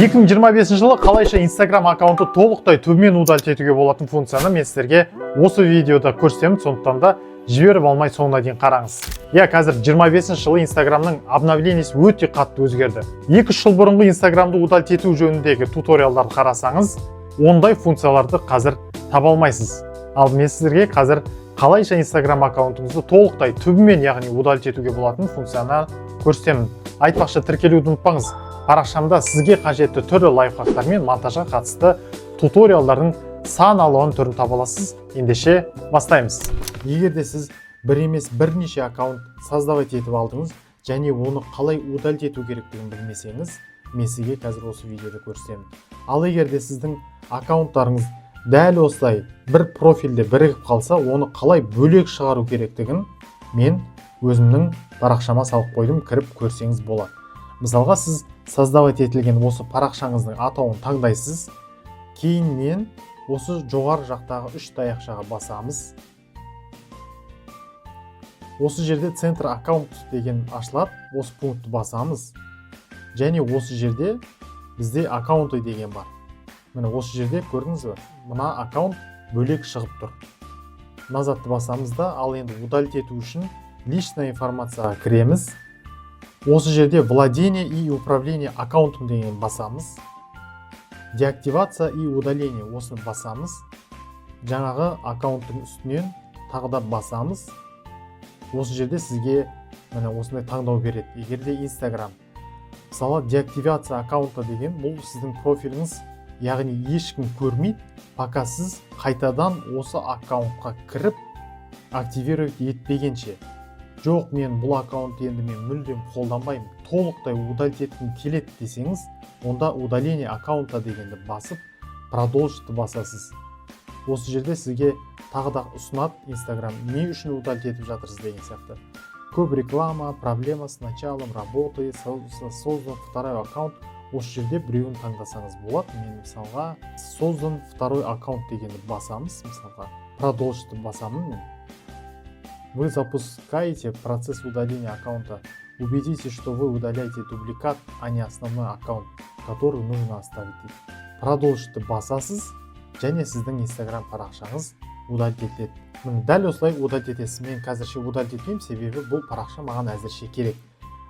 2025 жылы қалайша Instagram аккаунты толықтай түбімен удалить етуге болатын функцияны мен сіздерге осы видеода көрсетемін, сондықтан да жіберіп алмай соңына дейін қараңыз. Қазір 25 жылы Instagramның обновлениесі өте қатты өзгерді. 2 жыл бұрынғы Instagramды удалить ету жөніндегі туториалдарды қарасаңыз, ондай функцияларды қазір таба алмайсыз. Ал мен сіздерге қазір қалайша Instagram аккаунтыңызды толықтай түбімен, яғни удалить етуге болатын функцияны көрсетемін. Айтпақшы, тіркелуді ұмытпаңыз. Парақшамда сізге қажетті түрлі лайфхактар мен монтажға қатысты туториалдардың сан алуан түрін таба аласыз. Ендеше бастаймыз. Егер де сіз бір емес бірнеше аккаунт создавать етіп алдыңыз және оны қалай удалить ету керектігін білмесеңіз, мен сізге қазір осы видеода көрсетемін. Ал егер де сіздің аккаунттарыңыз дәл осылай бір профильде бірігіп қалса, оны қалай бөлек шығару керектігін мен өзімнің парақшама салып қойдым, кіріп көрсеңіз болады. Мысалға, сіз создавать етілген осы парақшаңыздың атауын таңдайсыз. Кейіннен осы жоғары жақтағы 3 таяқшаға басамыз. Осы жерде центр аккаунт деген ашылады. Осы пунктті басамыз. Және осы жерде бізде аккаунты деген бар. Міне осы жерде көрдіңіз бе? Мына аккаунт бөлек шығып тұр. Назатты басамыз да, ал енді удалить ету үшін личная информацияға кіреміз. Осы жерде владение и управление аккаунтом деген басамыз. Деактивация и удаление осыны басамыз. Жаңағы аккаунттың үстінен тағы да басамыз. Осы жерде сізге міне осындай таңдау береді. Егер де Instagram. Мысалы, деактивация аккаунта деген бұл сіздің профиліңіз, яғни ешкім көрмейді, пока сіз қайтадан осы аккаунтқа кіріп активировать етпегенше. Жоқ, мен бұл аккаунтты енді мен мүлдем қолданбаймын, толықтай удалить еткім келеді десеңіз, онда удаление аккаунта дегенді басып, продолжитті басасыз. Осы жерде сізге тағы да ұсынады Instagram, не үшін удалить етіп жатырсыз деген сияқты. Көп реклама, проблема с началом работы, создан второй аккаунт. Осы жерде біреуін таңдасаңыз болады. Мен мысалға создан второй аккаунт дегенді басамыз, мысалға продолжитті басамын мен. Вы запускаете процесс удаления аккаунта. Убедитесь, что вы удаляете дубликат, а не основной аккаунт, который нужно оставить. Продолжитті басасыз, және сіздің Instagram парақшаңыз удалить етіледі. Дәл осылай удалить етесіз. Мен қазірше удалить етпеймін, себебі бұл парақша маған әзірше керек.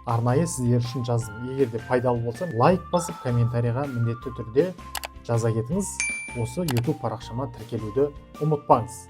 Арнайы сіздер үшін жаздым. Егер де пайдалы болса, лайк басып, комментарийға міндетті түрде жаза кетіңіз. Осы YouTube парақшама тіркелуді ұмытпаңыз.